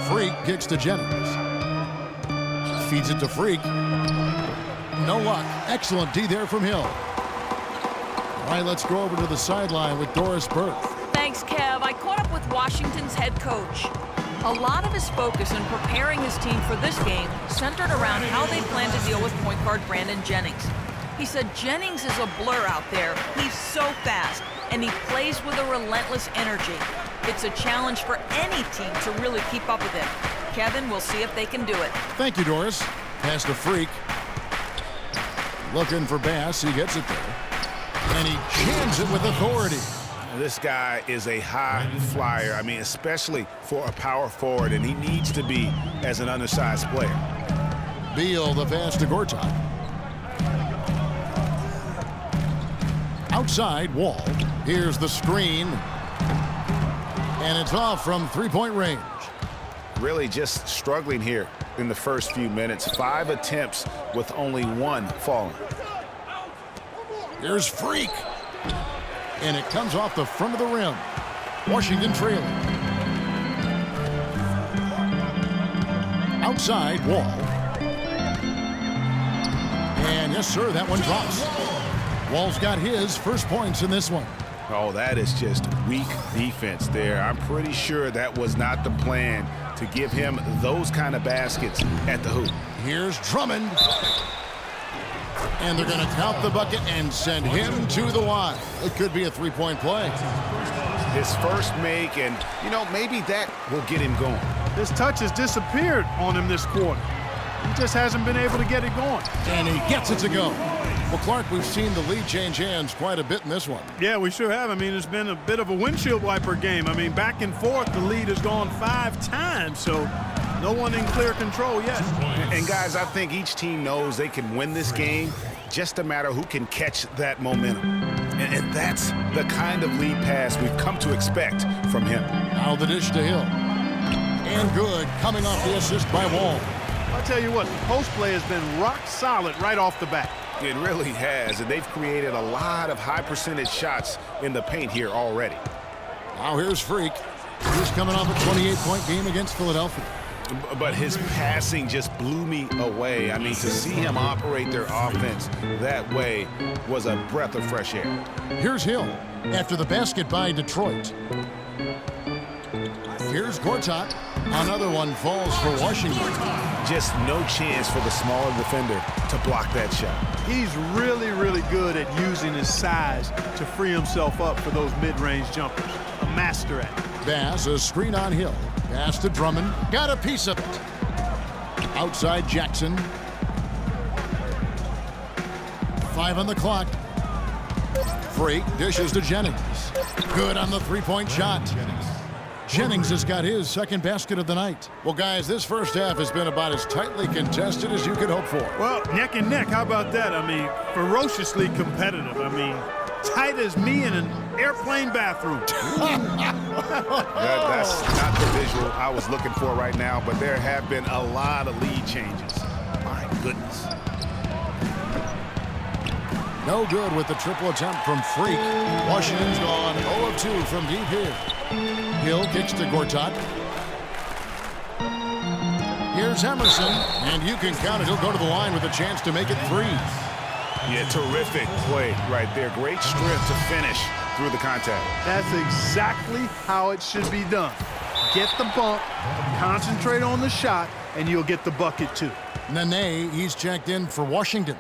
Freak kicks to Jennings. Feeds it to Freak. No luck. Excellent D there from Hill. All right, let's go over to the sideline with Doris Burke. Thanks, Kev. I caught up with Washington's head coach. A lot of his focus in preparing his team for this game centered around how they plan to deal with point guard Brandon Jennings. He said Jennings is a blur out there. He's so fast, and he plays with a relentless energy. It's a challenge for any team to really keep up with him. Kevin, we'll see if they can do it. Thank you, Doris. Pass to Freak. Looking for Bass. He gets it there. And he jams it with authority. This guy is a high flyer. I mean, especially for a power forward, and he needs to be as an undersized player. Beal, the pass to Gortat. Outside, Wall. Here's the screen. And it's off from three-point range. Really just struggling here in the first few minutes. 5 attempts with only 1 falling. Here's Freak. And it comes off the front of the rim. Washington trailing. Outside, Wall. And yes, sir, that one drops. Wall's got his first points in this one. Oh, that is just weak defense there. I'm pretty sure that was not the plan to give him those kind of baskets at the hoop. Here's Drummond. And they're going to count the bucket and send him to the line. It could be a three-point play. His first make, and, you know, maybe that will get him going. His touch has disappeared on him this quarter. He just hasn't been able to get it going. And he gets it to go. Well, Clark, we've seen the lead change hands quite a bit in this one. Yeah, we sure have. I mean, it's been a bit of a windshield wiper game. I mean, back and forth, the lead has gone 5 times, so no one in clear control yet. And, guys, I think each team knows they can win this game, just a matter who can catch that momentum. And that's the kind of lead pass we've come to expect from him. Now the dish to Hill. And good, coming off the assist by Wall. I'll tell you what, the post play has been rock solid right off the bat. It really has, and they've created a lot of high percentage shots in the paint here already. Now here's Freak. He's coming off a 28-point game against Philadelphia. But his passing just blew me away. I mean, to see him operate their offense that way was a breath of fresh air. Here's Hill after the basket by Detroit. Here's Gortat. Another one falls for Washington. Just no chance for the smaller defender to block that shot. He's really, really good at using his size to free himself up for those mid-range jumpers. A master at it. Bass, a screen on Hill. Pass to Drummond. Got a piece of it. Outside Jackson. 5 on the clock. Freak dishes to Jennings. Good on the three-point shot. Jennings has got his second basket of the night. Well, guys, this first half has been about as tightly contested as you could hope for. Well, neck and neck, how about that? I mean, ferociously competitive. I mean, tight as me in an airplane bathroom. That's not the visual I was looking for right now, but there have been a lot of lead changes. My goodness. No good with the triple attempt from Freak. Washington's gone 0 of 2 from deep here. Hill kicks to Gortat. Here's Emerson, and you can count it. He'll go to the line with a chance to make it 3. Yeah, terrific play right there. Great strength to finish through the contact. That's exactly how it should be done. Get the bump, concentrate on the shot, and you'll get the bucket too. Nene, he's checked in for Washington.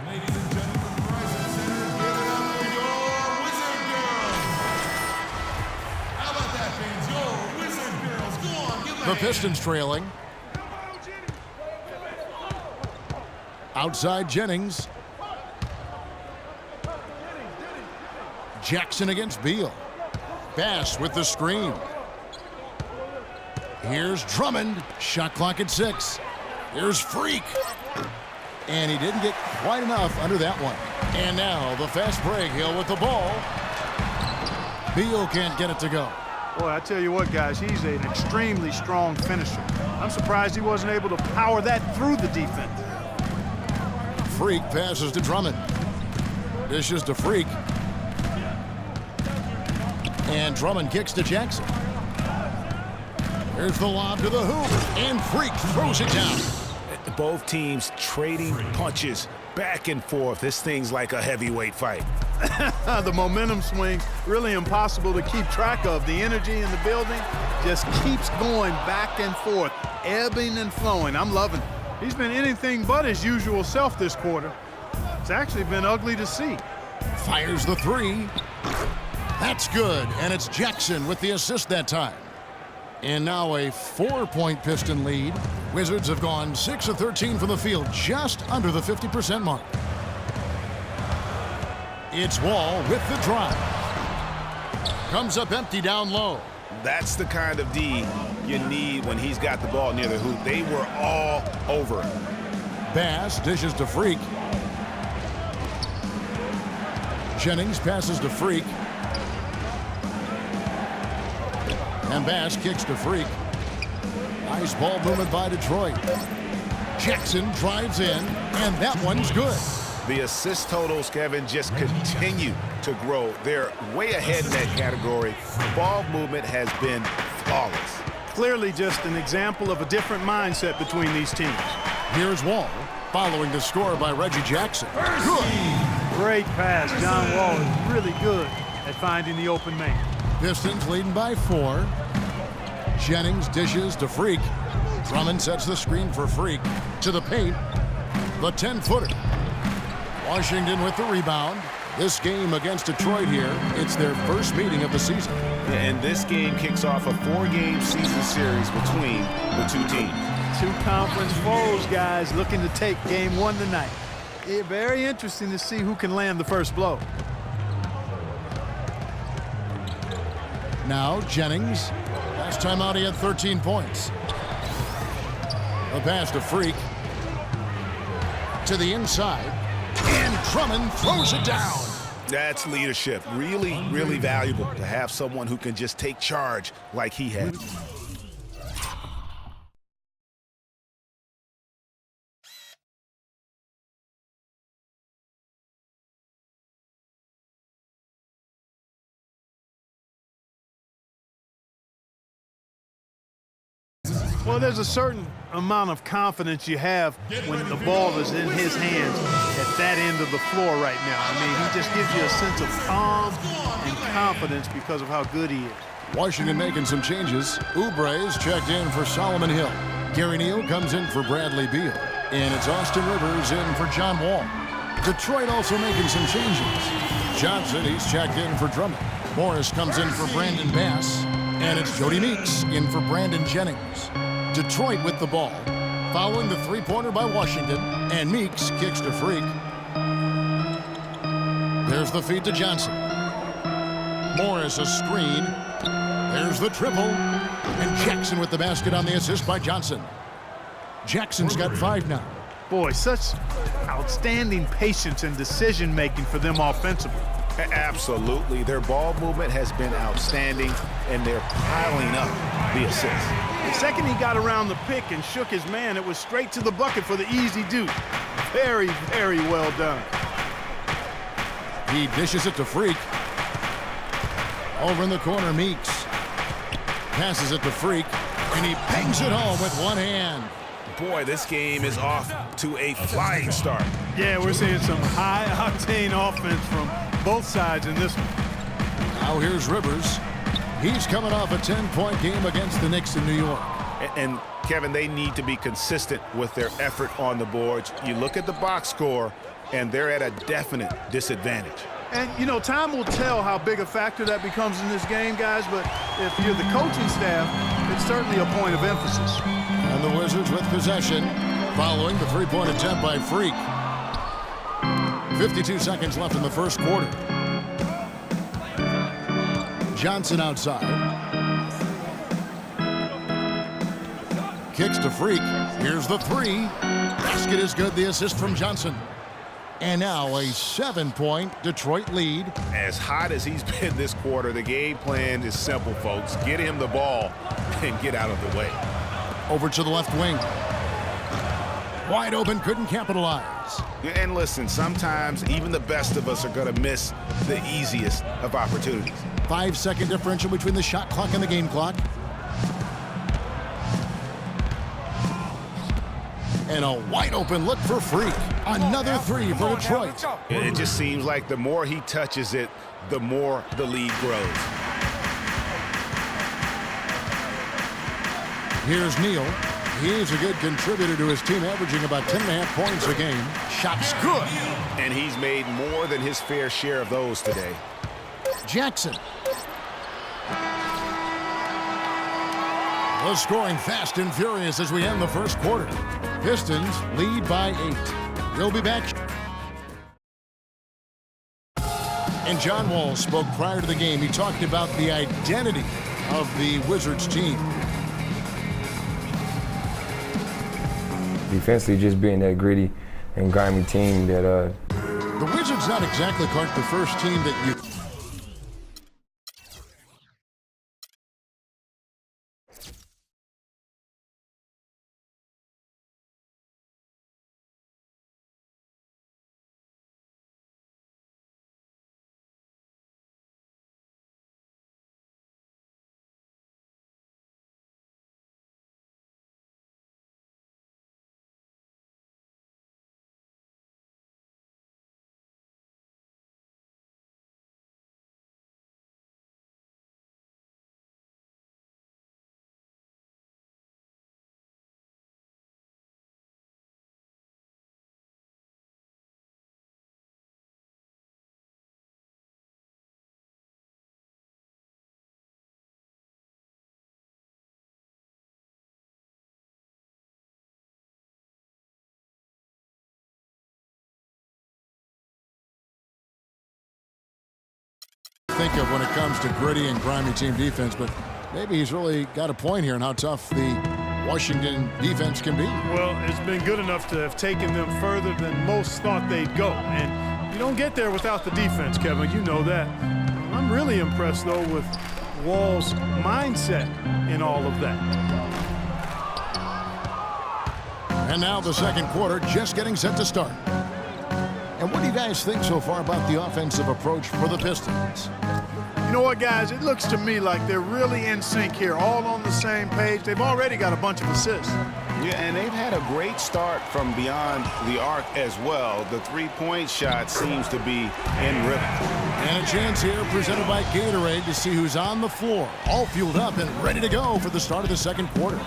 Ladies and gentlemen, from Verizon Center, give it up for your Wizard Girls. How about that, fans? Your Wizard Girls. Go on, give them a The hand. Pistons trailing. Outside Jennings. Jackson against Beal. Bass with the screen. Here's Drummond. Shot clock at 6. Here's Freak. And he didn't get quite enough under that one. And now the fast break. Hill with the ball. Beal can't get it to go. Boy, I tell you what, guys, he's an extremely strong finisher. I'm surprised he wasn't able to power that through the defense. Freak passes to Drummond. Dishes to Freak. And Drummond kicks to Jackson. Here's the lob to the hoop. And Freak throws it down. Both teams trading punches back and forth. This thing's like a heavyweight fight. The momentum swings really impossible to keep track of. The energy in the building just keeps going back and forth, ebbing and flowing. I'm loving it. He's been anything but his usual self this quarter. It's actually been ugly to see. Fires the three. That's good, and it's Jackson with the assist that time. And now a 4-point Piston lead. Wizards have gone 6 of 13 from the field, just under the 50% mark. It's Wall with the drive. Comes up empty down low. That's the kind of D you need when he's got the ball near the hoop. They were all over it. Bass dishes to Freak. Jennings passes to Freak. And Bass kicks to Freak. Nice ball movement by Detroit. Jackson drives in, and that one's good. The assist totals, Kevin, just continue to grow. They're way ahead in that category. Ball movement has been flawless. Clearly just an example of a different mindset between these teams. Here's Wall, following the score by Reggie Jackson. Good. Great pass. John Wall is really good at finding the open man. Pistons leading by 4. Jennings dishes to Freak. Drummond sets the screen for Freak. To the paint. The 10-footer. Washington with the rebound. This game against Detroit here, it's their first meeting of the season. And this game kicks off a 4-game season series between the two teams. Two conference foes, guys, looking to take game 1 tonight. Very interesting to see who can land the first blow. Now Jennings. Last time out he had 13 points. A pass to Freak. To the inside. And Drummond throws it down. That's leadership. Really, really valuable to have someone who can just take charge like he had. Well, there's a certain amount of confidence you have when the ball is in his hands at that end of the floor right now. I mean, he just gives you a sense of calm and confidence because of how good he is. Washington making some changes. Oubre is checked in for Solomon Hill. Gary Neal comes in for Bradley Beal. And it's Austin Rivers in for John Wall. Detroit also making some changes. Johnson, he's checked in for Drummond. Morris comes in for Brandon Bass. And it's Jody Meeks in for Brandon Jennings. Detroit with the ball, following the three-pointer by Washington, and Meeks kicks to Freak. There's the feed to Johnson. Morris a screen. There's the triple, and Jackson with the basket on the assist by Johnson. Jackson's got 5 now. Boy, such outstanding patience and decision-making for them offensively. Absolutely. Their ball movement has been outstanding, and they're piling up the assists. The second he got around the pick and shook his man, it was straight to the bucket for the easy deuce. Very, very well done. He dishes it to Freak. Over in the corner, Meeks. Passes it to Freak, and he bangs it home with one hand. Boy, this game is off to a flying start. Yeah, we're seeing some high-octane offense from both sides in this one. Now here's Rivers. He's coming off a 10-point game against the Knicks in New York. And Kevin, they need to be consistent with their effort on the boards. You look at the box score, and they're at a definite disadvantage. And, you know, time will tell how big a factor that becomes in this game, guys, but if you're the coaching staff, it's certainly a point of emphasis. And the Wizards with possession, following the three-point attempt by Freak. 52 seconds left in the first quarter. Johnson outside. Kicks to Freak. Here's the three. Basket is good. The assist from Johnson. And now a 7-point Detroit lead. As hot as he's been this quarter, the game plan is simple, folks. Get him the ball and get out of the way. Over to the left wing. Wide open, couldn't capitalize. And listen, sometimes even the best of us are going to miss the easiest of opportunities. 5-second differential between the shot clock and the game clock. And a wide open look for Freak. Another three for Detroit. It just seems like the more he touches it, the more the lead grows. Here's Neal. He's a good contributor to his team, averaging about 10.5 points a game. Shot's good. And he's made more than his fair share of those today. Jackson. The scoring fast and furious as we end the first quarter. Pistons lead by 8. We'll be back. And John Wall spoke prior to the game. He talked about the identity of the Wizards team. Defensively, just being that gritty and grimy team that The Wizards not exactly, Clark, the first team that you... think of when it comes to gritty and grimy team defense, but maybe he's really got a point here in how tough the Washington defense can be. Well, it's been good enough to have taken them further than most thought they'd go. And you don't get there without the defense, Kevin. You know that. I'm really impressed, though, with Wall's mindset in all of that. And now the second quarter just getting set to start. And what do you guys think so far about the offensive approach for the Pistons? You know what, guys? It looks to me like they're really in sync here, all on the same page. They've already got a bunch of assists. Yeah, and they've had a great start from beyond the arc as well. The three-point shot seems to be in rhythm. And a chance here presented by Gatorade to see who's on the floor, all fueled up and ready to go for the start of the second quarter.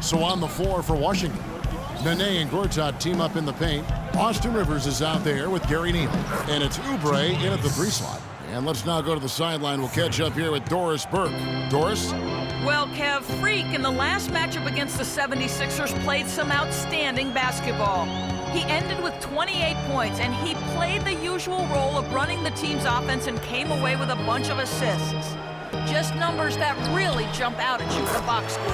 So on the floor for Washington, Nene and Gortat team up in the paint. Austin Rivers is out there with Gary Neal. And it's Oubre in at the 3 slot. And let's now go to the sideline. We'll catch up here with Doris Burke. Doris? Well, Kev, Freak in the last matchup against the 76ers played some outstanding basketball. He ended with 28 points, and he played the usual role of running the team's offense and came away with a bunch of assists. Just numbers that really jump out at you in the box score.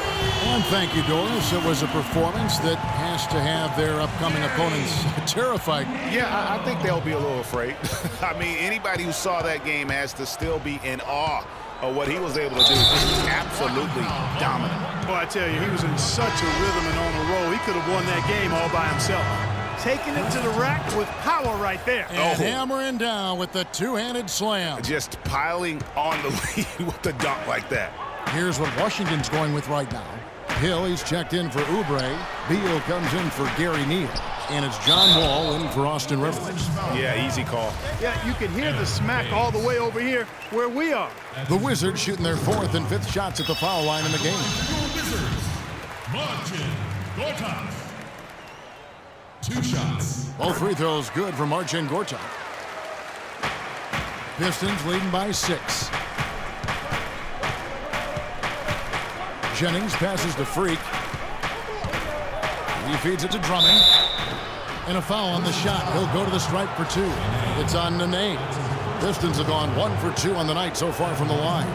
And thank you, Doris. It was a performance that has to have their upcoming opponents terrified. Yeah, I think they'll be a little afraid. I mean, anybody who saw that game has to still be in awe of what he was able to do. This is absolutely dominant. Boy, I tell you, he was in such a rhythm and on a roll. He could have won that game all by himself. Taking it to the rack with power right there. And hammering down with the two-handed slam. Just piling on the lead with the dunk like that. Here's what Washington's going with right now. Hill, he's checked in for Oubre. Beal comes in for Gary Neal. And it's John Wall in for Austin Rivers. Yeah, easy call. Yeah, you can hear the smack all the way over here where we are. The Wizards shooting their 4th and 5th shots at the foul line in the game. Wizards, Marcin Gortat. 2 shots. Both free throws good for Marcin Gortat. Pistons leading by 6. Jennings passes to Freak. He feeds it to Drummond. And a foul on the shot. He'll go to the stripe for 2. It's on Nene. Pistons have gone 1 for 2 on the night so far from the line.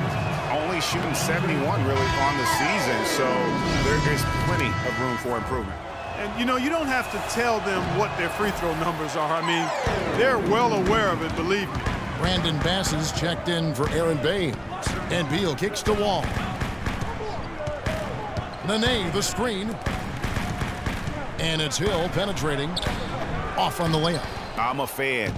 Only shooting 71 really on the season, so there's plenty of room for improvement. And, you know, you don't have to tell them what their free throw numbers are. I mean, they're well aware of it, believe me. Brandon Bass is checked in for Aaron Baines. And Beal kicks to Wall. Nene, the screen. And it's Hill penetrating. Off on the layup. I'm a fan.